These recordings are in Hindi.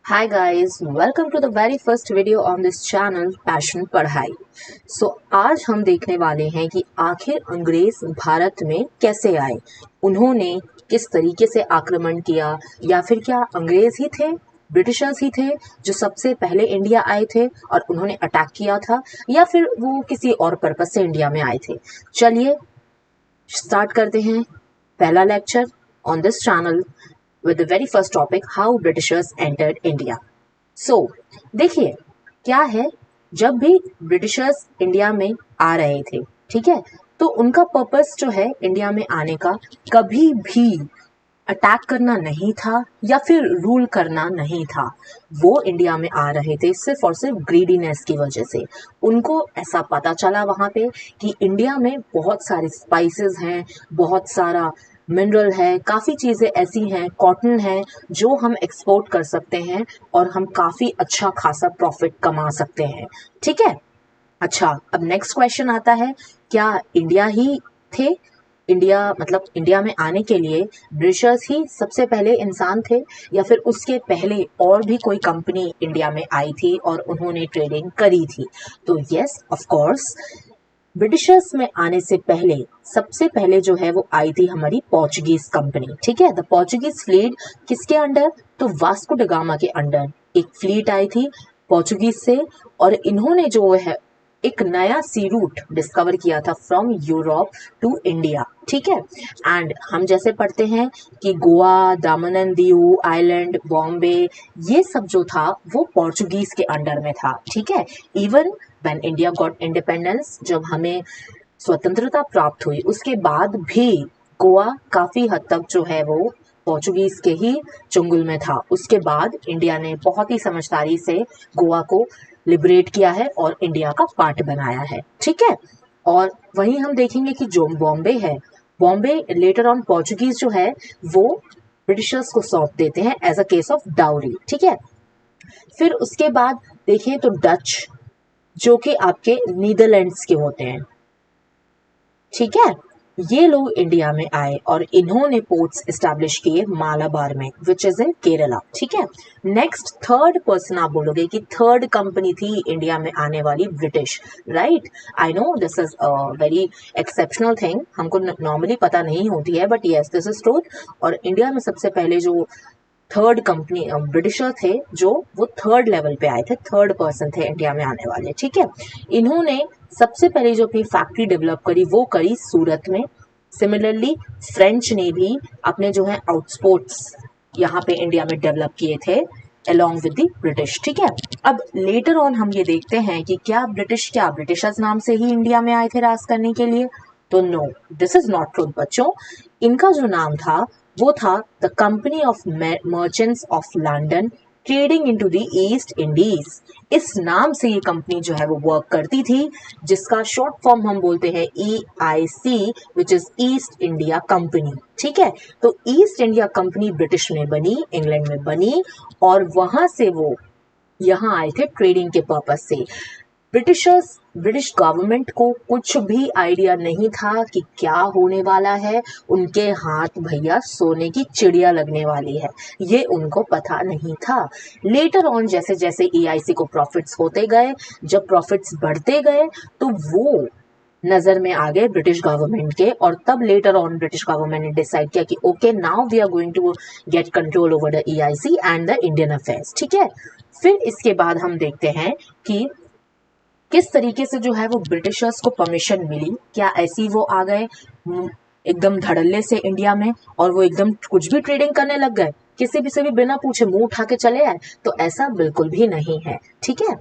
Hi guys, welcome to the very first video on this channel passion पढ़ाई। आज हम देखने वाले हैं कि आखिर अंग्रेज भारत में कैसे आए, उन्होंने किस तरीके से आक्रमण किया, या फिर क्या अंग्रेज ही थे, ब्रिटिशर्स ही थे जो सबसे पहले इंडिया आए थे और उन्होंने अटैक किया था, या फिर वो किसी और पर्पज से इंडिया में आए थे। चलिए स्टार्ट करते हैं पहला lecture on this channel with the very first topic, how Britishers entered India. So, देखिए क्या है, जब भी ब्रिटिशर्स इंडिया में आ रहे थे, ठीक है, तो उनका पर्पस जो है इंडिया में आने का कभी भी अटैक करना नहीं था या फिर रूल करना नहीं था। वो इंडिया में आ रहे थे सिर्फ और सिर्फ ग्रीडीनेस की वजह से। उनको ऐसा पता चला वहाँ पे कि इंडिया में बहुत सारे स्पाइसेस हैं, बहुत सारा मिनरल है, काफ़ी चीज़ें ऐसी हैं, कॉटन है जो हम एक्सपोर्ट कर सकते हैं और हम काफ़ी अच्छा खासा प्रॉफिट कमा सकते हैं। ठीक है, अच्छा, अब नेक्स्ट क्वेश्चन आता है, क्या इंडिया ही थे, इंडिया में आने के लिए ब्रिटिशर्स ही सबसे पहले इंसान थे, या फिर उसके पहले और भी कोई कंपनी इंडिया में आई थी और उन्होंने ट्रेडिंग करी थी? तो यस, ऑफ कोर्स, ब्रिटिशर्स में आने से पहले सबसे पहले जो है वो आई थी हमारी पोर्चुगीज कंपनी। ठीक है, द पोर्चुगीज फ्लीट किसके अंडर? तो वास्को ड गामा के अंडर एक फ्लीट आई थी पोर्चुगीज से, और इन्होंने जो है एक नया सी रूट डिस्कवर किया था फ्रॉम यूरोप टू इंडिया। ठीक है, एंड हम जैसे पढ़ते हैं कि गोवा, दामन एंड दीव आइलैंड, बॉम्बे, ये सब जो था वो पोर्चुगीज के अंडर में था। ठीक है, even when India got independence, जब हमें स्वतंत्रता प्राप्त हुई, उसके बाद भी गोवा काफी हद तक जो है वो पोर्चुगीज के ही चुंगल में था। उसके बाद इंडिया ने बहुत ही समझदारी से गोवा को लिबरेट किया है और इंडिया का पार्ट बनाया है। ठीक है, और वहीं हम देखेंगे कि जो बॉम्बे है, बॉम्बे लेटर ऑन पोर्चुगीज जो है वो ब्रिटिशर्स को सौंप देते हैं as a case of dowry. ठीक है, फिर उसके बाद देखें तो डच, जो कि आपके नीदरलैंड्स के होते हैं, ठीक है, ये लोग इंडिया में आए और इन्होंने पोर्ट्स एस्टैब्लिश किए मालाबार में, विच इज इन केरला। ठीक है, नेक्स्ट थर्ड पर्सन आप बोलोगे कि थर्ड कंपनी थी इंडिया में आने वाली British, right? I know this is a very exceptional thing, हमको नॉर्मली पता नहीं होती है, but yes this is truth. और इंडिया में सबसे पहले जो थर्ड कंपनी ब्रिटिशर थे, जो वो थर्ड लेवल पे आए थे, थर्ड पर्सन थे इंडिया में आने वाले। ठीक है, इन्होंने सबसे पहले जो अपनी फैक्ट्री डेवलप करी वो करी सूरत में। सिमिलरली फ्रेंच ने भी अपने जो है आउटपोर्ट्स यहाँ पे इंडिया में डेवलप किए थे along with the ब्रिटिश। ठीक है, अब लेटर ऑन हम ये देखते हैं कि क्या ब्रिटिशर्स नाम से ही इंडिया में आए थे राज करने के लिए? तो no, this is not true बच्चों। इनका जो नाम था वो था the company of merchants of London trading into the East Indies. इस नाम से ये कंपनी जो है वो वर्क करती थी, जिसका शॉर्ट फॉर्म हम बोलते हैं EIC, which is east India company. ठीक है, तो ईस्ट इंडिया कंपनी ब्रिटिश में बनी, इंग्लैंड में बनी, और वहां से वो यहाँ आए थे ट्रेडिंग के पर्पज से। ब्रिटिश गवर्नमेंट को कुछ भी आइडिया नहीं था कि क्या होने वाला है, उनके हाथ भैया सोने की चिड़िया लगने वाली है, ये उनको पता नहीं था। लेटर ऑन जैसे जैसे EIC को प्रॉफिट्स होते गए, जब प्रॉफिट्स बढ़ते गए, तो वो नजर में आ गए ब्रिटिश गवर्नमेंट के, और तब लेटर ऑन ब्रिटिश गवर्नमेंट ने डिसाइड किया कि okay, now we are going to get control over the EIC and the Indian affairs. ठीक है, फिर इसके बाद हम देखते हैं कि किस तरीके से जो है वो ब्रिटिशर्स को परमिशन मिली। क्या ऐसी वो आ गए एकदम धड़ल्ले से इंडिया में और वो एकदम कुछ भी ट्रेडिंग करने लग गए, किसी भी से भी बिना पूछे मुंह उठा के चले आए? तो ऐसा बिल्कुल भी नहीं है। ठीक है,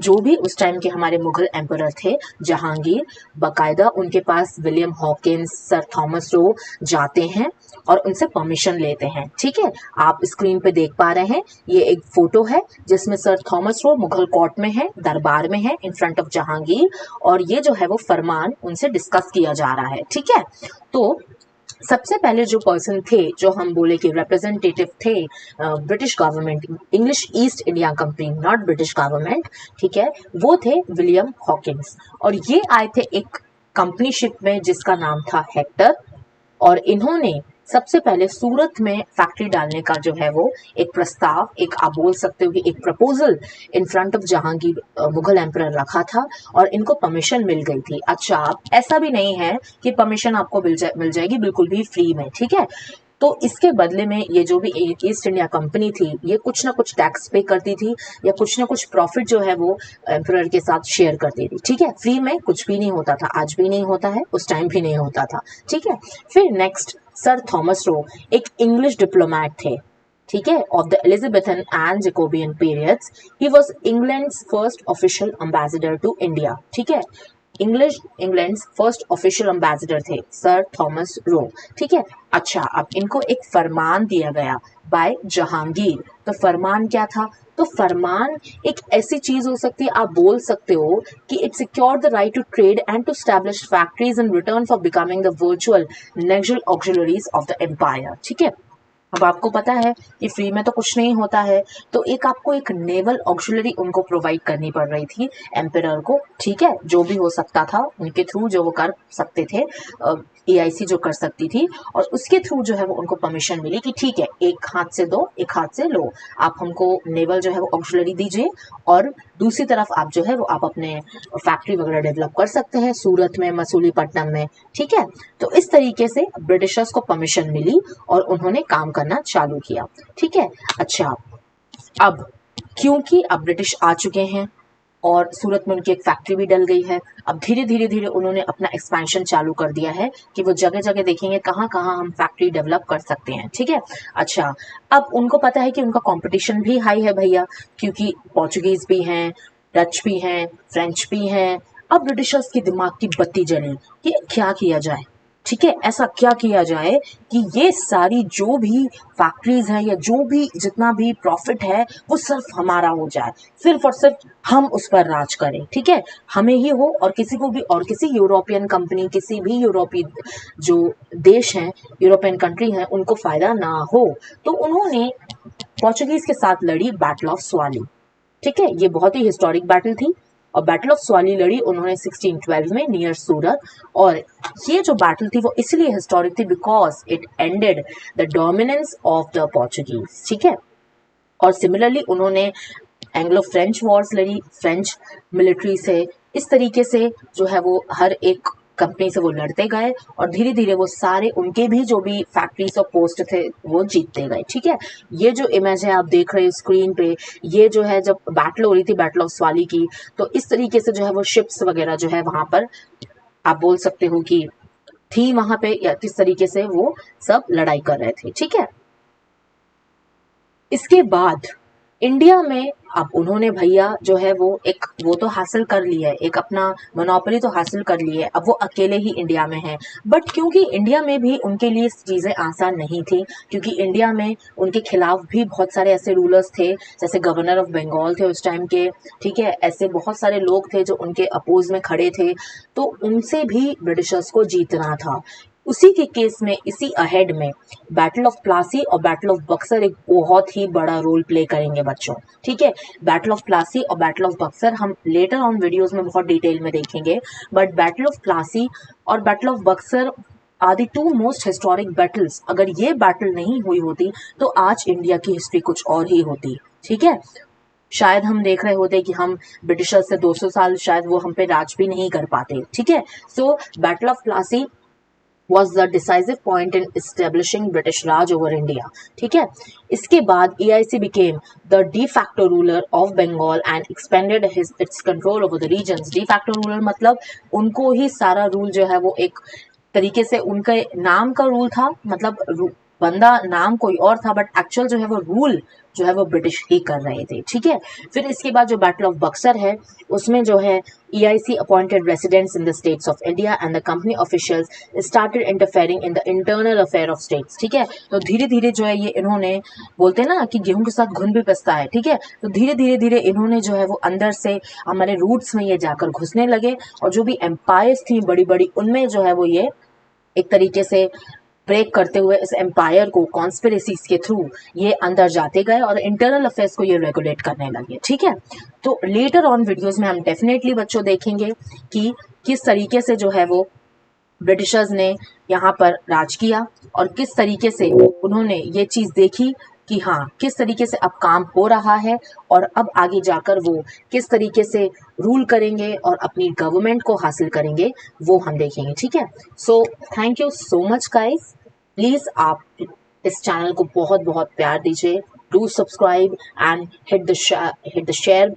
जो भी उस टाइम के हमारे मुगल एम्परर थे जहांगीर, बकायदा उनके पास William Hawkins, sir Thomas Roe जाते हैं और उनसे परमिशन लेते हैं। ठीक है, आप स्क्रीन पे देख पा रहे हैं, ये एक फोटो है जिसमें सर थॉमस रो मुगल कोर्ट में है, दरबार में है, इन फ्रंट ऑफ जहांगीर, और ये जो है वो फरमान उनसे डिस्कस किया जा रहा है। ठीक है, तो सबसे पहले जो पर्सन थे, जो हम बोले कि रिप्रेजेंटेटिव थे British government, English east India company, not British government, ठीक है, वो थे विलियम हॉकिंस, और ये आए थे एक कंपनीशिप में जिसका नाम था हेक्टर, और इन्होंने सबसे पहले सूरत में फैक्ट्री डालने का जो है वो एक प्रस्ताव, एक आप बोल सकते हो कि एक proposal in front of Jahangir Mughal emperor रखा था और इनको परमिशन मिल गई थी। अच्छा, ऐसा भी नहीं है कि परमिशन आपको मिल जाएगी बिल्कुल भी फ्री में, ठीक है। तो इसके बदले में ये जो भी ईस्ट इंडिया कंपनी थी ये कुछ ना कुछ टैक्स पे करती थी या कुछ ना कुछ प्रॉफिट जो है वो एम्परर के साथ शेयर करती थी, ठीक है। फ्री में कुछ भी नहीं होता था, आज भी नहीं होता है, उस टाइम भी नहीं होता था, ठीक है। फिर नेक्स्ट सर थॉमस रो एक इंग्लिश डिप्लोमैट थे, ठीक है, of the Elizabethan and Jacobean periods. He was England's first official ambassador to India, ठीक है। इंग्लैंड्स फर्स्ट ऑफिशियल एम्बेसडर थे सर थॉमस रो, ठीक है। अच्छा, अब इनको एक फरमान दिया गया बाय जहांगीर। तो फरमान क्या था? तो फरमान एक ऐसी चीज हो सकती है, आप बोल सकते हो कि it secure the right to trade and to establish factories in return for becoming the virtual naval auxiliaries of the empire, ठीक है। अब आपको पता है कि फ्री में तो कुछ नहीं होता है, तो एक आपको एक नेवल ऑक्सिलरी उनको प्रोवाइड करनी पड़ रही थी एम्परर को, ठीक है। जो भी हो सकता था उनके थ्रू जो वो कर सकते थे, EIC जो कर सकती थी, और उसके थ्रू जो है वो उनको परमिशन मिली कि ठीक है, एक हाथ से दो एक हाथ से लो, आप हमको नेवल जो है वो ऑक्सिलरी दीजिए और दूसरी तरफ आप जो है वो आप अपने फैक्ट्री वगैरह डेवलप कर सकते हैं सूरत में, मसूलीपट्टनम में, ठीक है। तो इस तरीके से ब्रिटिशर्स को परमिशन मिली और उन्होंने काम करना चालू किया, ठीक है। अच्छा, अब क्योंकि अब ब्रिटिश आ चुके हैं और सूरत में उनकी एक फैक्ट्री भी डल गई है, अब धीरे धीरे धीरे उन्होंने अपना एक्सपेंशन चालू कर दिया है कि वो जगह जगह देखेंगे कहाँ कहाँ हम फैक्ट्री डेवलप कर सकते हैं, ठीक है। अच्छा, अब उनको पता है कि उनका कंपटीशन भी हाई है भैया, क्योंकि पोर्चुगीज भी हैं, डच भी हैं, फ्रेंच भी हैं। अब ब्रिटिशर्स की दिमाग की बत्ती जली कि क्या किया जाए, ठीक है, ऐसा क्या किया जाए कि ये सारी जो भी फैक्ट्रीज हैं या जो भी जितना भी प्रॉफिट है वो सिर्फ हमारा हो जाए, सिर्फ और सिर्फ हम उस पर राज करें, ठीक है, हमें ही हो और किसी को भी, और किसी यूरोपियन कंपनी, किसी भी यूरोपीय जो देश हैं, यूरोपियन कंट्री हैं, उनको फायदा ना हो। तो उन्होंने पोर्चुगीज के साथ लड़ी बैटल ऑफ स्वाली, ठीक है। ये बहुत ही हिस्टोरिक बैटल थी और बैटल ऑफ स्वाली लड़ी उन्होंने 1612 में नियर सूरत। और ये जो बैटल थी वो इसलिए हिस्टोरिक थी because it ended the dominance of the Portuguese, ठीक है। और सिमिलरली उन्होंने एंग्लो फ्रेंच वॉर्स लड़ी फ्रेंच मिलिट्री से। इस तरीके से जो है वो हर एक कंपनी से वो लड़ते गए और धीरे धीरे वो सारे उनके भी जो भी फैक्ट्रीज और पोस्ट थे वो जीतते गए, ठीक है। ये जो इमेज है आप देख रहे हो स्क्रीन पे, ये जो है जब बैटल हो रही थी बैटल ऑफ स्वाली की, तो इस तरीके से जो है वो शिप्स वगैरह जो है वहां पर आप बोल सकते हो कि थी वहां पे, या किस तरीके से वो सब लड़ाई कर रहे थे, ठीक है। इसके बाद इंडिया में अब उन्होंने भैया जो है वो एक वो तो हासिल कर लिया है, एक अपना मोनोपोली तो हासिल कर ली है, अब वो अकेले ही इंडिया में है। बट क्योंकि इंडिया में भी उनके लिए चीज़ें आसान नहीं थी, क्योंकि इंडिया में उनके खिलाफ भी बहुत सारे ऐसे रूलर्स थे, जैसे गवर्नर ऑफ बंगाल थे उस टाइम के, ठीक है। ऐसे बहुत सारे लोग थे जो उनके अपोज में खड़े थे, तो उनसे भी ब्रिटिशर्स को जीतना था। उसी के केस में, इसी अहेड में बैटल ऑफ प्लासी और बैटल ऑफ बक्सर एक बहुत ही बड़ा रोल प्ले करेंगे बच्चों, ठीक है। बैटल ऑफ प्लासी और बैटल ऑफ बक्सर हम लेटर ऑन वीडियोस में बहुत डिटेल में देखेंगे, बट बैटल ऑफ प्लासी और battle of Buxar are the two most historic battles. अगर ये बैटल नहीं हुई होती तो आज इंडिया की हिस्ट्री कुछ और ही होती, ठीक है। शायद हम देख रहे होते कि हम ब्रिटिशर्स से 200 साल शायद वो हम पे राज भी नहीं कर पाते, ठीक है। सो battle of Plassey was the decisive point in establishing British Raj over India, ठीक है। इसके बाद EIC became the de facto ruler of Bengal and expanded its control over the regions। de facto ruler मतलब उनको ही सारा रूल जो है वो एक तरीके से उनके नाम का रूल था, मतलब बंदा नाम कोई और था बट एक्चुअल जो है वो रूल जो है वो ब्रिटिश ही कर रहे थे, ठीक है। फिर इसके बाद जो बैटल ऑफ बक्सर है उसमें जो है EIC appointed residents in the states of India and the company officials started interfering in the internal affair of states, ठीक है। तो धीरे धीरे जो है ये इन्होंने, बोलते हैं ना कि गेहूं के साथ घुन भी पिसता है, ठीक है। तो धीरे धीरे धीरे इन्होंने जो है वो अंदर से हमारे रूट्स में ये जाकर घुसने लगे और जो भी एम्पायर्स थी बड़ी बड़ी उनमें जो है वो ये एक तरीके से ब्रेक करते हुए इस एम्पायर को कॉन्स्पिरेसीज के थ्रू ये अंदर जाते गए और इंटरनल अफेयर्स को ये रेगुलेट करने लगे, ठीक है। तो लेटर ऑन वीडियोस में हम डेफिनेटली बच्चों देखेंगे कि किस तरीके से जो है वो ब्रिटिशर्स ने यहाँ पर राज किया और किस तरीके से उन्होंने ये चीज़ देखी कि हाँ किस तरीके से अब काम हो रहा है और अब आगे जाकर वो किस तरीके से रूल करेंगे और अपनी गवर्नमेंट को हासिल करेंगे, वो हम देखेंगे। ठीक है, so thank you so much guys. Please आप इस चैनल को बहुत बहुत प्यार दीजिए। Do subscribe and hit the share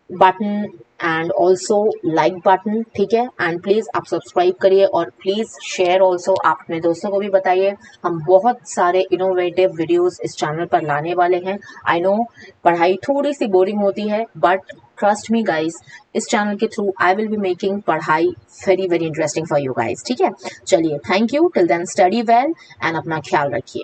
button and also like button. ठीक है, एंड प्लीज़ आप सब्सक्राइब करिए और प्लीज़ शेयर ऑल्सो, आप अपने दोस्तों को भी बताइए। हम बहुत सारे इनोवेटिव वीडियोस इस चैनल पर लाने वाले हैं। आई नो पढ़ाई थोड़ी सी बोरिंग होती है, बट ट्रस्ट मी गाइज, इस चैनल के through I will be making पढ़ाई very very interesting for you guys. ठीक है, चलिए, thank you. Till then study well and अपना ख्याल रखिए।